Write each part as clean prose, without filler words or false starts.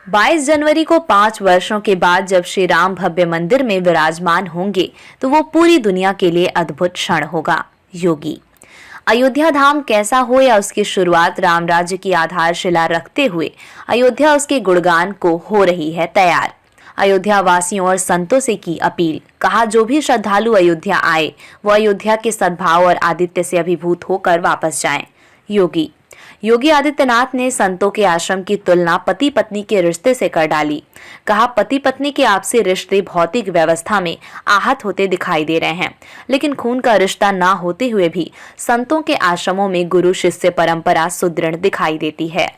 22 जनवरी को 5 वर्षों के बाद जब श्री राम भव्य मंदिर में विराजमान होंगे तो वो पूरी दुनिया के लिए अद्भुत क्षण होगा। योगी। अयोध्या धाम कैसा हो या उसकी शुरुआत राम राज्य की आधारशिला रखते हुए अयोध्या उसके गुणगान को हो रही है तैयार। अयोध्या वासियों और संतों से की अपील, कहा जो भी श्रद्धालु अयोध्या आए वो अयोध्या के सद्भाव और आदित्य से अभिभूत होकर वापस जाएं। योगी। योगी आदित्यनाथ ने संतों के आश्रम की तुलना पति पत्नी के रिश्ते से कर डाली। कहा पति पत्नी के आपसी रिश्ते भौतिक व्यवस्था में आहत होते दिखाई दे रहे हैं, लेकिन खून का रिश्ता ना होते हुए भी संतों के आश्रमों में गुरु शिष्य परंपरा सुदृढ़ दिखाई देती है।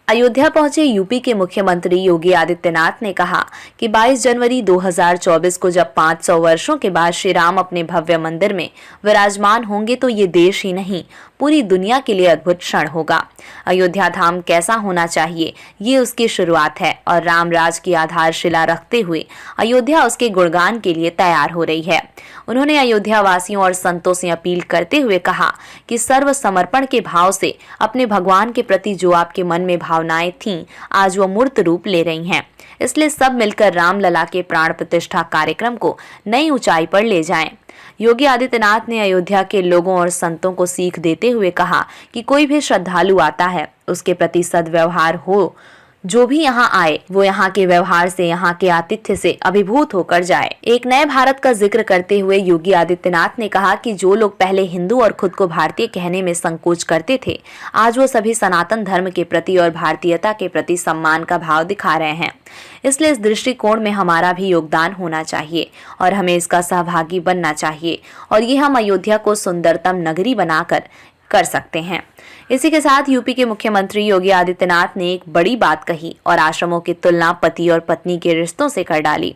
अयोध्या पहुंचे यूपी के मुख्यमंत्री योगी आदित्यनाथ ने कहा कि 22 जनवरी 2024 को जब 500 वर्षों के बाद श्री राम अपने भव्य मंदिर में विराजमान होंगे तो ये देश ही नहीं पूरी दुनिया के लिए अद्भुत क्षण होगा। अयोध्या धाम कैसा होना चाहिए ये उसकी शुरुआत है और राम राज की आधारशिला रखते हुए अयोध्या उसके गुणगान के लिए तैयार हो रही है। उन्होंने अयोध्या वासियों और संतों से अपील करते हुए कहा कि सर्व समर्पण के भाव से अपने भगवान के प्रति जो आपके मन में भावनाएं थीं आज वो मूर्त रूप ले रही हैं। इसलिए सब मिलकर रामलला के प्राण प्रतिष्ठा कार्यक्रम को नई ऊंचाई पर ले जाएं। योगी आदित्यनाथ ने अयोध्या के लोगों और संतों को सीख देते हुए कहा कि कोई भी श्रद्धालु आता है उसके प्रति सद्व्यवहार हो, जो भी यहाँ आए वो यहाँ के व्यवहार से, यहाँ के आतिथ्य से अभिभूत होकर जाए। एक नए भारत का जिक्र करते हुए योगी आदित्यनाथ ने कहा कि जो लोग पहले हिंदू और खुद को भारतीय कहने में संकोच करते थे आज वो सभी सनातन धर्म के प्रति और भारतीयता के प्रति सम्मान का भाव दिखा रहे हैं। इसलिए इस दृष्टिकोण में हमारा भी योगदान होना चाहिए और हमें इसका सहभागी बनना चाहिए और ये हम अयोध्या को सुंदरतम नगरी बनाकर कर सकते हैं। इसी के साथ यूपी के मुख्यमंत्री योगी आदित्यनाथ ने एक बड़ी बात कही और आश्रमों की तुलना पति और पत्नी के रिश्तों से कर डाली।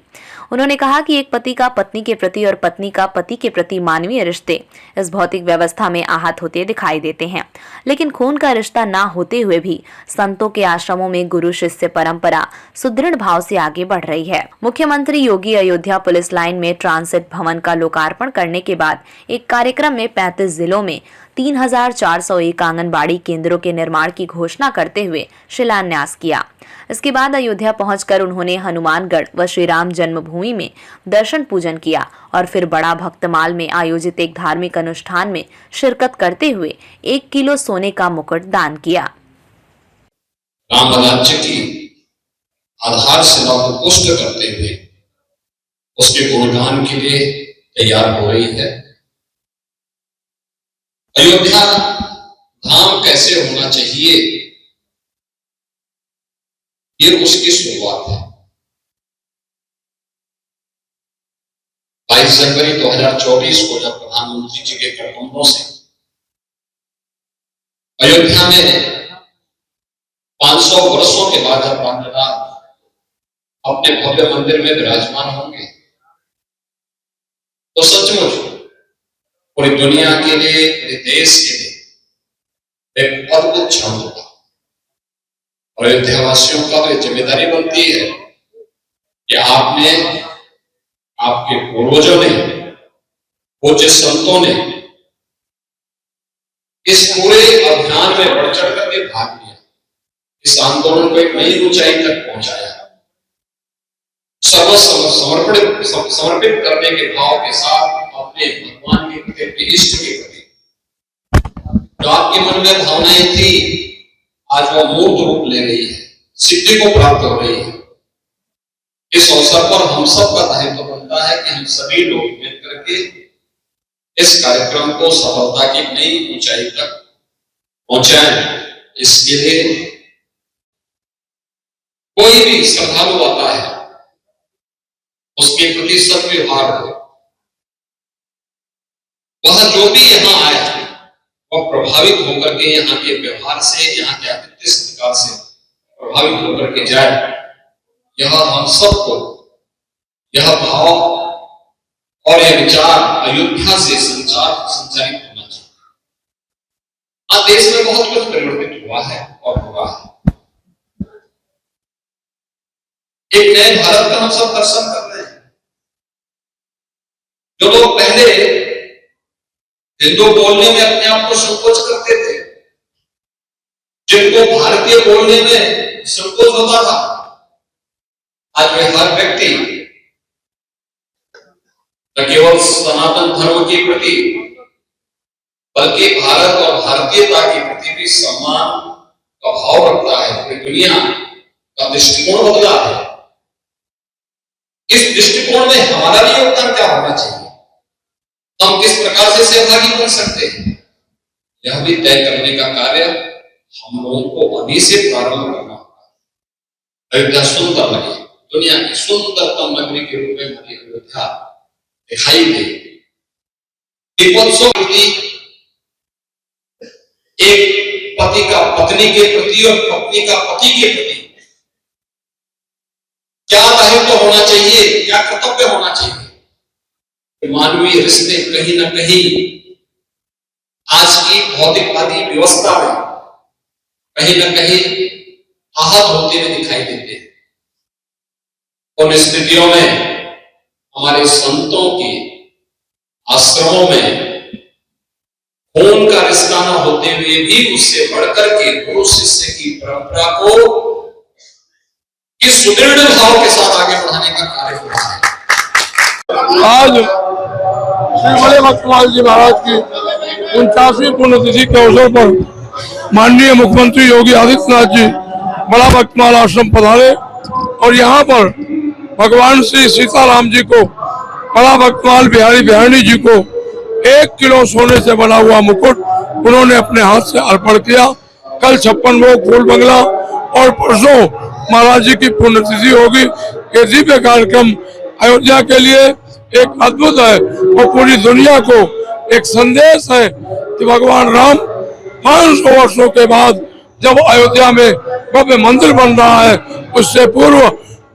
उन्होंने कहा कि एक पति का पत्नी के प्रति और पत्नी का पति के प्रति मानवीय रिश्ते इस भौतिक व्यवस्था में आहत होते दिखाई देते हैं, लेकिन खून का रिश्ता ना होते हुए भी संतों के आश्रमों में गुरु शिष्य परंपरा सुदृढ़ भाव से आगे बढ़ रही है। मुख्यमंत्री योगी अयोध्या पुलिस लाइन में ट्रांसिट भवन का लोकार्पण करने के बाद एक कार्यक्रम में 35 जिलों में 3401 आंगनबाड़ी केंद्रों के निर्माण की घोषणा करते हुए शिलान्यास किया। इसके बाद अयोध्या पहुंचकर उन्होंने हनुमानगढ़ व श्री राम जन्मभूमि में दर्शन पूजन किया और फिर बड़ा भक्तमाल में आयोजित एक धार्मिक अनुष्ठान में शिरकत करते हुए 1 किलो सोने का मुकुट दान किया। राम राज्य की आधारशिला को पुष्ट करते हुए उसके गुणगान के लिए तैयार हो रही है। अयोध्या धाम कैसे होना चाहिए ये उसकी शुरुआत है। 22 जनवरी 2024 को जब प्रधानमंत्री जी के कदमों से अयोध्या में 500 वर्षों के बाद जब रामलला अपने भव्य मंदिर में विराजमान होंगे तो सचमुच पूरी दुनिया के लिए, पूरे देश के लिए एक अद्भुत क्षण होगा। और अयोध्या वासियों का तो जिम्मेदारी बनती है कि आपने, आपके पूर्वजों ने, पूज्य संतों ने इस पूरे अभियान में बढ़ चढ़ करके भाग लिया, इस आंदोलन को एक नई ऊंचाई तक पहुंचाया। समर्पित करने के भाव के साथ अपने भगवान के प्रति, अपने इष्ट के प्रति जो आपके मन में भावनाएं थी आज वो मूर्त रूप ले रही है, सिद्धि को प्राप्त हो रही है। इस अवसर पर हम सब का दायित्व बनता है कि हम सभी लोग मिलकर के इस कार्यक्रम को सफलता की नई ऊंचाई तक पहुंचाएं। इसके लिए कोई भी श्रद्धालु आता है उसके प्रति सद्व्यवहार हो, वह जो भी यहाँ आया वह प्रभावित होकर के यहाँ के व्यवहार से, यहाँ के आतिथ्य सत्कार से प्रभावित होकर के जाए। यह हम सबको यह भाव और यह विचार अयोध्या से संचारित होना चाहिए। आज देश में बहुत कुछ परिवर्तित हुआ है और हुआ है। एक नए भारत का हम सब दर्शन कर रहे हैं। जो लोग पहले हिंदू बोलने में अपने आप को संकोच करते थे, जिनको भारतीय बोलने में संकोच होता था, आज वे हर व्यक्ति न केवल सनातन धर्म के प्रति बल्कि भारत और भारतीयता के प्रति भी सम्मान का भाव रखता है। पूरी दुनिया का दृष्टिकोण बदला है। इस दृष्टिकोण में हमारा भी योगदान क्या होना चाहिए, हम किस प्रकार से सहभागी बन सकते हैं, यह भी तय करने का कार्य हम लोगों को अभी से प्रारंभ करना होगा। अयोध्या सुंदर लगे, दुनिया की सुंदरतम नगरी के रूप में हमारी अयोध्या दिखाई दे। दीपोत्सव एक पति का पत्नी के प्रति और पत्नी का पति के प्रति क्या दायित्व होना चाहिए, क्या कर्तव्य होना चाहिए। मानवीय रिश्ते कहीं ना कहीं आज की भौतिकवादी व्यवस्था में कहीं ना कहीं आहत होते हुए दिखाई देते हैं। उन स्थितियों में हमारे संतों के आश्रमों में खून का रिश्ता न होते हुए भी उससे बढ़कर के गुरु शिष्य की परंपरा को इस सुदृढ़ भाव के साथ आगे बढ़ाने का कार्य हो रहा है। आज श्री बड़े भक्तमाल जी महाराज की 49वीं पुण्यतिथि के अवसर पर माननीय मुख्यमंत्री योगी आदित्यनाथ जी बड़ा भक्तमाल आश्रम पधारे और यहाँ पर भगवान श्री सीताराम जी को, बड़ा भक्तमाल बिहारी बिहारी जी को 1 किलो सोने से बना हुआ मुकुट उन्होंने अपने हाथ से अर्पण किया। कल 56 भोग फूल बंगला और परसों महाराज जी की पुण्यतिथि होगी। ये दिव्य कार्यक्रम अयोध्या के लिए एक अद्भुत है और पूरी दुनिया को एक संदेश है कि भगवान राम 500 वर्षों के बाद जब अयोध्या में भव्य मंदिर बन रहा है, उससे पूर्व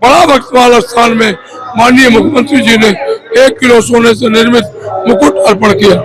बड़ा भक्तमाल स्थान में माननीय मुख्यमंत्री जी ने 1 किलो सोने से निर्मित मुकुट अर्पण किया।